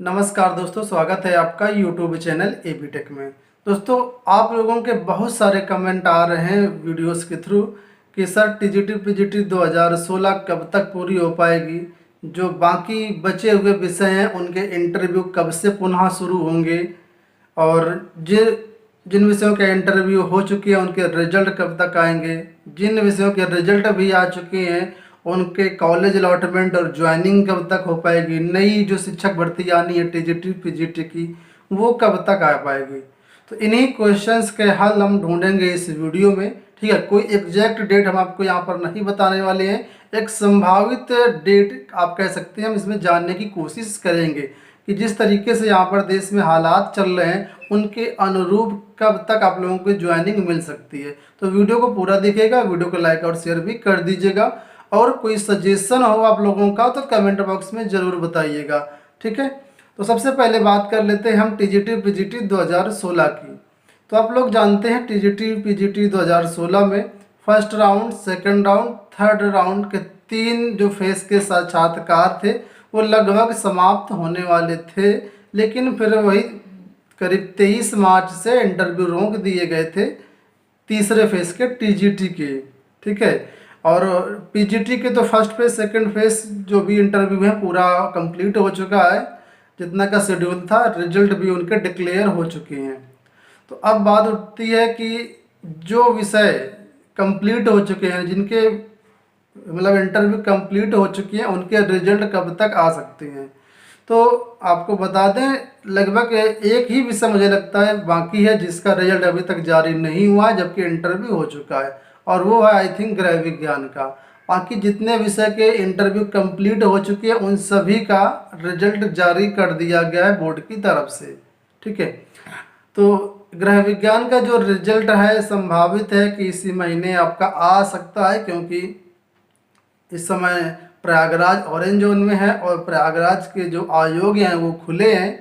नमस्कार दोस्तों, स्वागत है आपका यूट्यूब चैनल एबी टेक में। दोस्तों, आप लोगों के बहुत सारे कमेंट आ रहे हैं वीडियोस के थ्रू कि सर टीजीटी पीजीटी 2016 कब तक पूरी हो पाएगी, जो बाकी बचे हुए विषय हैं उनके इंटरव्यू कब से पुनः शुरू होंगे, और जिन विषयों के इंटरव्यू हो चुके हैं उनके रिजल्ट कब तक आएंगे, जिन विषयों के रिजल्ट भी आ चुके हैं उनके कॉलेज अलॉटमेंट और ज्वाइनिंग कब तक हो पाएगी, नई जो शिक्षक भर्ती आनी है टीजीटी पीजीटी की वो कब तक आ पाएगी। तो इन्हीं क्वेश्चंस के हल हम ढूंढेंगे इस वीडियो में। ठीक है, कोई एग्जैक्ट डेट हम आपको यहाँ पर नहीं बताने वाले हैं, एक संभावित डेट आप कह सकते हैं। हम इसमें जानने की कोशिश करेंगे कि जिस तरीके से यहाँ पर देश में हालात चल रहे हैं उनके अनुरूप कब तक आप लोगों को ज्वाइनिंग मिल सकती है। तो वीडियो को पूरा देखिएगा, वीडियो को लाइक और शेयर भी कर दीजिएगा, और कोई सजेशन हो आप लोगों का तो कमेंट बॉक्स में ज़रूर बताइएगा। ठीक है, तो सबसे पहले बात कर लेते हैं हम टीजीटी पीजीटी 2016 की। तो आप लोग जानते हैं टीजीटी पीजीटी 2016 में first round, second round, third round के 3 जो फेस के साक्षात्कार थे वो लगभग समाप्त होने वाले थे, लेकिन फिर वही करीब 23 मार्च से इंटरव्यू रोक दिए गए थे तीसरे फेस के टीजीटी के। ठीक है, और पीजीटी के तो फर्स्ट फेज सेकंड फेज जो भी इंटरव्यू है पूरा कंप्लीट हो चुका है, जितना का शेड्यूल था, रिजल्ट भी उनके डिक्लेयर हो चुके हैं। तो अब बात उठती है कि जो विषय कंप्लीट हो चुके हैं, जिनके मतलब इंटरव्यू कंप्लीट हो चुकी हैं, उनके रिजल्ट कब तक आ सकते हैं। तो आपको बता दें, लगभग एक ही विषय मुझे लगता है बाकी है जिसका रिजल्ट अभी तक जारी नहीं हुआ है, जबकि इंटरव्यू हो चुका है, और वो है आई थिंक गृह विज्ञान का। बाकी जितने विषय के इंटरव्यू कंप्लीट हो चुके हैं उन सभी का रिजल्ट जारी कर दिया गया है बोर्ड की तरफ से। ठीक है, तो गृह विज्ञान का जो रिजल्ट है संभावित है कि इसी महीने आपका आ सकता है, क्योंकि इस समय प्रयागराज ऑरेंज जोन में है और प्रयागराज के जो आयोग हैं वो खुले हैं।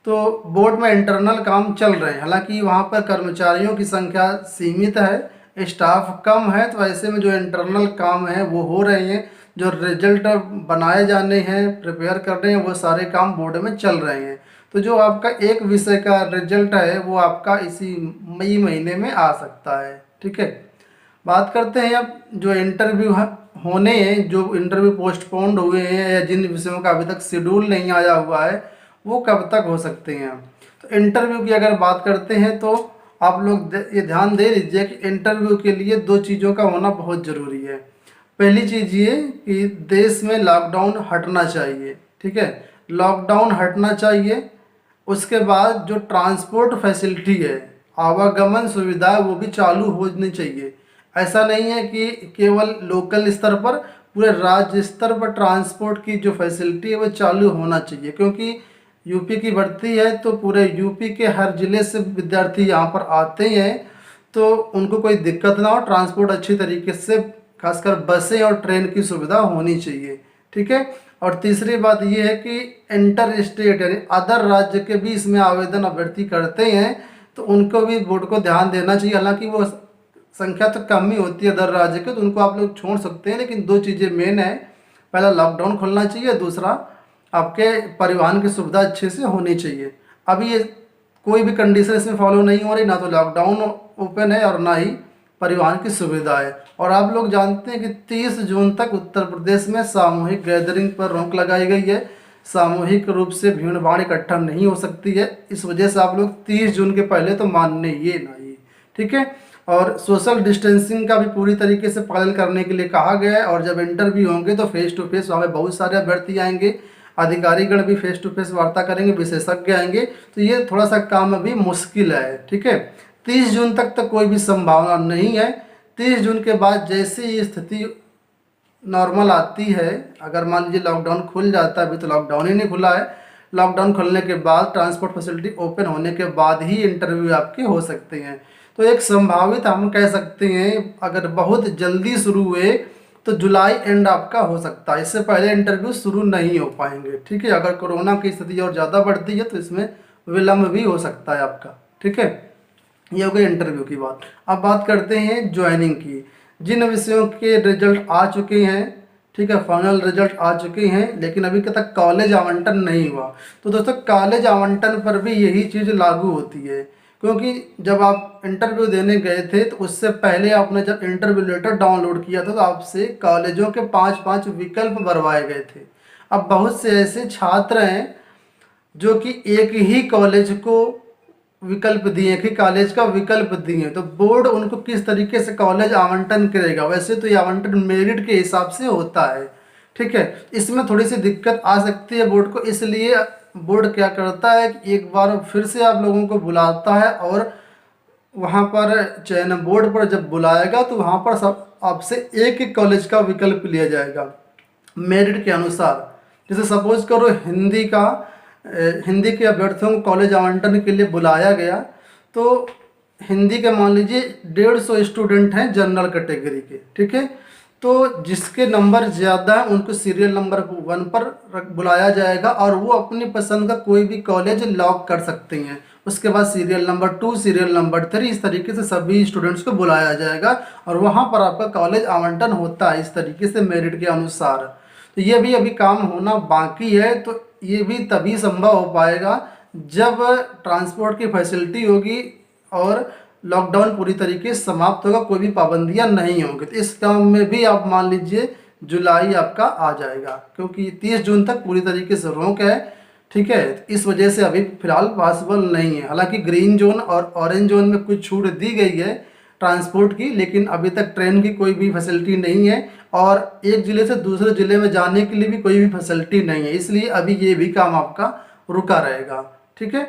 तो बोर्ड में इंटरनल काम चल रहे हैं, हालांकि वहाँ पर कर्मचारियों की संख्या सीमित है, स्टाफ कम है, तो ऐसे में जो इंटरनल काम है वो हो रहे हैं, जो रिजल्ट बनाए जाने हैं, प्रिपेयर कर रहे हैं, वो सारे काम बोर्ड में चल रहे हैं। तो जो आपका एक विषय का रिजल्ट है वो आपका इसी मई महीने में आ सकता है। ठीक है, बात करते हैं अब जो इंटरव्यू होने हैं, जो इंटरव्यू पोस्टपोन्ड हुए हैं या जिन विषयों का अभी तक शेड्यूल नहीं आया हुआ है वो कब तक हो सकते हैं। तो इंटरव्यू की अगर बात करते हैं तो आप लोग ये ध्यान दे लीजिए कि इंटरव्यू के लिए 2 चीज़ों का होना बहुत ज़रूरी है। पहली चीज़ ये कि देश में लॉकडाउन हटना चाहिए। ठीक है, लॉकडाउन हटना चाहिए। उसके बाद जो ट्रांसपोर्ट फैसिलिटी है, आवागमन सुविधा है, वो भी चालू होनी चाहिए। ऐसा नहीं है कि केवल लोकल स्तर पर, पूरे राज्य स्तर पर ट्रांसपोर्ट की जो फैसिलिटी है वो चालू होना चाहिए, क्योंकि यूपी की भर्ती है तो पूरे यूपी के हर ज़िले से विद्यार्थी यहाँ पर आते हैं, तो उनको कोई दिक्कत ना हो, ट्रांसपोर्ट अच्छी तरीके से, खासकर बसें और ट्रेन की सुविधा होनी चाहिए। ठीक है, और तीसरी बात ये है कि इंटर स्टेट यानी अदर राज्य के भी इसमें आवेदन अभ्यर्थी करते हैं, तो उनको भी बोर्ड को ध्यान देना चाहिए। हालांकि वो संख्या तो कम ही होती है अदर राज्य के, तो उनको आप लोग छोड़ सकते हैं, लेकिन 2 चीज़ें मेन है, पहला लॉकडाउन खुलना चाहिए, दूसरा आपके परिवहन की सुविधा अच्छे से होनी चाहिए। अभी ये कोई भी कंडीशन इसमें फॉलो नहीं हो रही, ना तो लॉकडाउन ओपन है और ना ही परिवहन की सुविधा है। और आप लोग जानते हैं कि 30 जून तक उत्तर प्रदेश में सामूहिक गैदरिंग पर रोक लगाई गई है, सामूहिक रूप से भीड़ भाड़ इकट्ठा नहीं हो सकती है। इस वजह से आप लोग 30 जून के पहले तो मानने ये ना ये। ठीक है, और सोशल डिस्टेंसिंग का भी पूरी तरीके से पालन करने के लिए कहा गया है। और जब इंटरव्यू होंगे तो फेस टू फेस वहाँ पे बहुत सारे अभ्यर्थी आएंगे, अधिकारीगण भी फेस टू फेस वार्ता करेंगे, विशेषज्ञ आएंगे, तो ये थोड़ा सा काम अभी मुश्किल है। ठीक है, 30 जून तक कोई भी संभावना नहीं है। 30 जून के बाद जैसे ही स्थिति नॉर्मल आती है, अगर मान लीजिए लॉकडाउन खुल जाता है, अभी तो लॉकडाउन ही नहीं खुला है, लॉकडाउन खुलने के बाद, ट्रांसपोर्ट फैसिलिटी ओपन होने के बाद ही इंटरव्यू आपके हो सकते हैं। तो एक संभावित हम कह सकते हैं, अगर बहुत जल्दी शुरू हुए तो जुलाई एंड आपका हो सकता है, इससे पहले इंटरव्यू शुरू नहीं हो पाएंगे। ठीक है, अगर कोरोना की स्थिति और ज़्यादा बढ़ती है तो इसमें विलम्ब भी हो सकता है आपका। ठीक है, ये हो गई इंटरव्यू की बात। अब बात करते हैं ज्वाइनिंग की। जिन विषयों के रिजल्ट आ चुके हैं, ठीक है, फाइनल रिजल्ट आ चुके हैं, लेकिन अभी तक कॉलेज आवंटन नहीं हुआ। तो दोस्तों कॉलेज आवंटन पर भी यही चीज़ लागू होती है, क्योंकि जब आप इंटरव्यू देने गए थे तो उससे पहले आपने जब इंटरव्यू लेटर डाउनलोड किया था तो आपसे कॉलेजों के 5-5 विकल्प भरवाए गए थे। अब बहुत से ऐसे छात्र हैं जो कि एक ही कॉलेज को विकल्प दिए, एक ही कॉलेज का विकल्प दिए, तो बोर्ड उनको किस तरीके से कॉलेज आवंटन करेगा? वैसे तो ये आवंटन मेरिट के हिसाब से होता है, ठीक है। इसमें थोड़ी सी दिक्कत आ सकती है बोर्ड को, इसलिए बोर्ड क्या करता है कि एक बार फिर से आप लोगों को बुलाता है और वहाँ पर चयन बोर्ड पर जब बुलाएगा तो वहाँ पर सब आपसे एक एक कॉलेज का विकल्प लिया जाएगा मेरिट के अनुसार। जैसे सपोज करो हिंदी के अभ्यर्थियों को कॉलेज आवंटन के लिए बुलाया गया, तो हिंदी के मान लीजिए 150 स्टूडेंट हैं जनरल कैटेगरी के, ठीक है। तो जिसके नंबर ज़्यादा है उनको सीरियल नंबर 1 पर बुलाया जाएगा और वो अपनी पसंद का कोई भी कॉलेज लॉक कर सकते हैं। उसके बाद सीरियल नंबर 2, सीरियल नंबर 3, इस तरीके से सभी स्टूडेंट्स को बुलाया जाएगा और वहाँ पर आपका कॉलेज आवंटन होता है इस तरीके से मेरिट के अनुसार। तो ये भी अभी काम होना बाकी है, तो ये भी तभी संभव हो पाएगा जब ट्रांसपोर्ट की फैसिलिटी होगी और लॉकडाउन पूरी तरीके से समाप्त होगा, कोई भी पाबंदियां नहीं होंगी। तो इस काम में भी आप मान लीजिए जुलाई आपका आ जाएगा, क्योंकि 30 जून तक पूरी तरीके से रोक है, ठीक है। तो इस वजह से अभी फिलहाल पॉसिबल नहीं है। हालांकि ग्रीन जोन और ऑरेंज जोन में कुछ छूट दी गई है ट्रांसपोर्ट की, लेकिन अभी तक ट्रेन की कोई भी फैसिलिटी नहीं है और एक ज़िले से दूसरे ज़िले में जाने के लिए भी कोई भी फैसिलिटी नहीं है, इसलिए अभी ये भी काम आपका रुका रहेगा, ठीक है।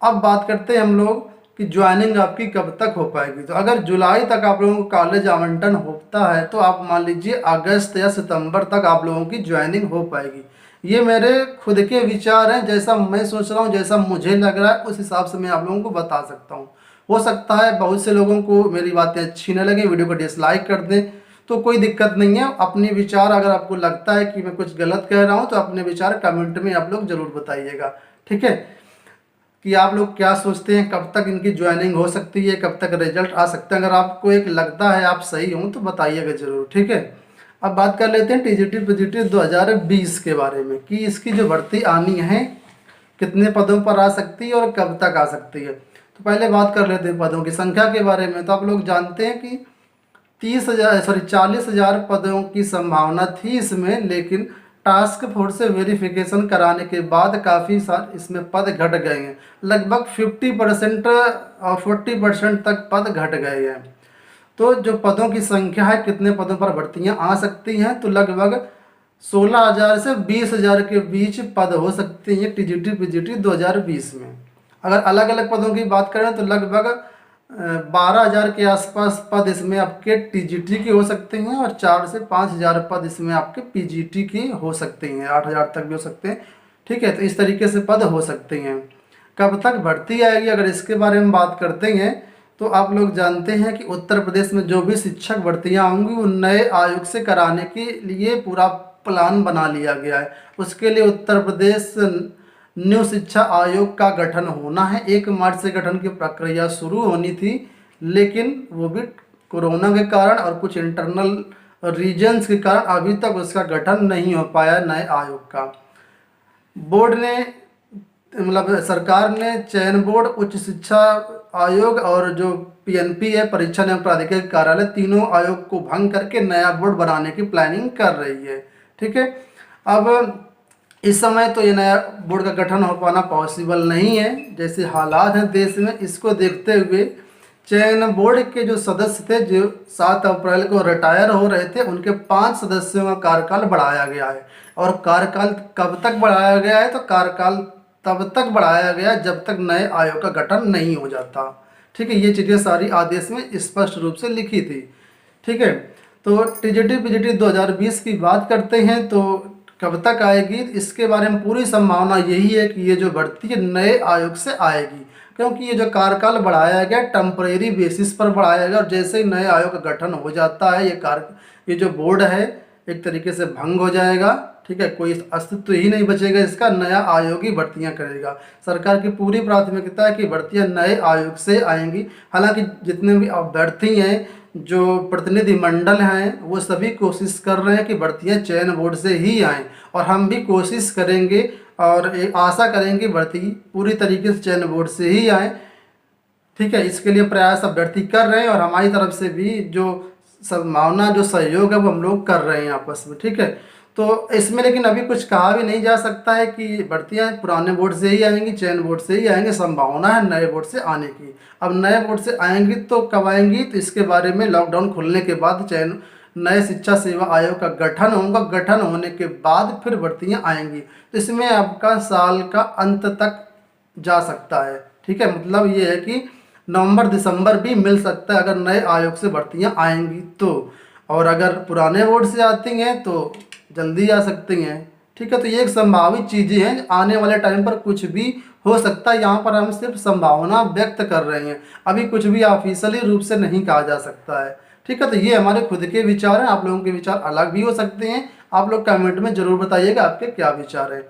अब बात करते हैं हम लोग कि ज्वाइनिंग आपकी कब तक हो पाएगी। तो अगर जुलाई तक आप लोगों को कॉलेज आवंटन होता है तो आप मान लीजिए अगस्त या सितंबर तक आप लोगों की ज्वाइनिंग हो पाएगी। ये मेरे खुद के विचार हैं, जैसा मैं सोच रहा हूँ, जैसा मुझे लग रहा है उस हिसाब से मैं आप लोगों को बता सकता हूँ। हो सकता है बहुत से लोगों को मेरी बातें अच्छी न लगे, वीडियो को डिसलाइक कर दें, तो कोई दिक्कत नहीं है। अपने विचार, अगर आपको लगता है कि मैं कुछ गलत कह रहा हूँ तो अपने विचार कमेंट में आप लोग ज़रूर बताइएगा, ठीक है, कि आप लोग क्या सोचते हैं, कब तक इनकी ज्वाइनिंग हो सकती है, कब तक रिजल्ट आ सकता है। अगर आपको एक लगता है आप सही हों तो बताइएगा ज़रूर, ठीक है। अब बात कर लेते हैं टीजीटी पीजीटी 2020 के बारे में कि इसकी जो भर्ती आनी है कितने पदों पर आ सकती है और कब तक आ सकती है। तो पहले बात कर लेते हैं पदों की संख्या के बारे में। तो आप लोग जानते हैं कि 40,000 पदों की संभावना थी इसमें, लेकिन टास्क फोर्स से वेरिफिकेशन कराने के बाद काफ़ी सारे इसमें पद घट गए हैं। लगभग 50% और 40% तक पद घट गए हैं। तो जो पदों की संख्या है, कितने पदों पर भर्तियां आ सकती हैं, तो लगभग 16,000 से 20,000 के बीच पद हो सकते हैं टीजीटी पीजीटी 2020 में। अगर अलग अलग पदों की बात करें तो लगभग 12,000 के आसपास पद इसमें आपके टीजीटी के हो सकते हैं और 4 से 5,000 पद इसमें आपके पीजीटी के हो सकते हैं, 8,000 तक भी हो सकते हैं, ठीक है। तो इस तरीके से पद हो सकते हैं। कब तक भर्ती आएगी, अगर इसके बारे में बात करते हैं तो आप लोग जानते हैं कि उत्तर प्रदेश में जो भी शिक्षक भर्तियां होंगी वो नए आयोग से कराने के लिए पूरा प्लान बना लिया गया है। उसके लिए उत्तर प्रदेश न्यू शिक्षा आयोग का गठन होना है। 1 मार्च से गठन की प्रक्रिया शुरू होनी थी, लेकिन वो भी कोरोना के कारण और कुछ इंटरनल रीजन्स के कारण अभी तक उसका गठन नहीं हो पाया नए आयोग का। बोर्ड ने, मतलब सरकार ने चयन बोर्ड, उच्च शिक्षा आयोग और जो पीएनपी है परीक्षा एवं प्राधिकारी कार्यालय, तीनों आयोग को भंग करके नया बोर्ड बनाने की प्लानिंग कर रही है, ठीक है। अब इस समय तो ये नया बोर्ड का गठन हो पाना पॉसिबल नहीं है, जैसे हालात हैं देश में, इसको देखते हुए चयन बोर्ड के जो सदस्य थे जो 7 अप्रैल को रिटायर हो रहे थे, उनके 5 सदस्यों का कार्यकाल बढ़ाया गया है। और कार्यकाल कब तक बढ़ाया गया है, तो कार्यकाल तब तक बढ़ाया गया जब तक नए आयोग का गठन नहीं हो जाता, ठीक है। ये चीज़ें सारी आदेश में स्पष्ट रूप से लिखी थी, ठीक है। तो टीजीटी पीजीटी 2020 की बात करते हैं तो कब तक आएगी, इसके बारे में पूरी संभावना यही है कि ये जो भर्ती है नए आयोग से आएगी, क्योंकि ये जो कार्यकाल बढ़ाया गया टेम्परेरी बेसिस पर बढ़ाया गया और जैसे ही नए आयोग का गठन हो जाता है ये जो बोर्ड है एक तरीके से भंग हो जाएगा, ठीक है। कोई अस्तित्व ही नहीं बचेगा इसका, नया आयोग ही भर्तियाँ करेगा। सरकार की पूरी प्राथमिकता है कि भर्तियाँ नए आयोग से आएंगी। हालांकि जितने भी अभ्यर्थी हैं जो प्रतिनिधि मंडल हैं वो सभी कोशिश कर रहे हैं कि भर्तियां चयन बोर्ड से ही आएँ, और हम भी कोशिश करेंगे और आशा करेंगे भर्ती पूरी तरीके से चयन बोर्ड से ही आए। ठीक है, इसके लिए प्रयास अभ्यर्थी कर रहे हैं और हमारी तरफ से भी जो संभावना, जो सहयोग है वो हम लोग कर रहे हैं आपस में। ठीक है, तो इसमें लेकिन अभी कुछ कहा भी नहीं जा सकता है कि भर्तियां पुराने बोर्ड से ही आएंगी, चयन बोर्ड से ही आएंगे। संभावना है नए बोर्ड से आने की। अब नए बोर्ड से आएंगी तो कब आएंगी, तो इसके बारे में लॉकडाउन खुलने के बाद चयन नए शिक्षा सेवा आयोग का गठन होगा, गठन होने के बाद फिर भर्तियां आएंगी। तो इसमें आपका साल का अंत तक जा सकता है। ठीक है, मतलब ये है कि नवंबर दिसंबर भी मिल सकता है अगर नए आयोग से भर्तियां आएंगी तो, और अगर पुराने बोर्ड से आती हैं तो जल्दी आ सकती हैं। ठीक है, तो ये एक संभावित चीज़ें हैं, आने वाले टाइम पर कुछ भी हो सकता है। यहाँ पर हम सिर्फ संभावना व्यक्त कर रहे हैं, अभी कुछ भी ऑफिशियली रूप से नहीं कहा जा सकता है। ठीक है, तो ये हमारे खुद के विचार हैं, आप लोगों के विचार अलग भी हो सकते हैं। आप लोग कमेंट में ज़रूर बताइएगा आपके क्या विचार हैं।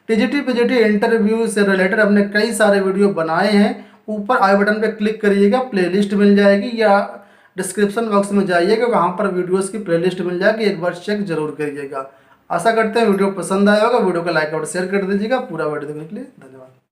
टीजीटी पीजीटी इंटरव्यू से रिलेटेड हमने कई सारे वीडियो बनाए हैं। ऊपर आई बटन पे क्लिक करिएगा, प्लेलिस्ट मिल जाएगी, या डिस्क्रिप्शन बॉक्स में जाइएगा, वहाँ पर वीडियोस की प्लेलिस्ट मिल जाएगी, एक बार चेक जरूर करिएगा। आशा करते हैं वीडियो पसंद आया होगा। वीडियो को लाइक और शेयर कर दीजिएगा। पूरा वीडियो देखने के लिए धन्यवाद।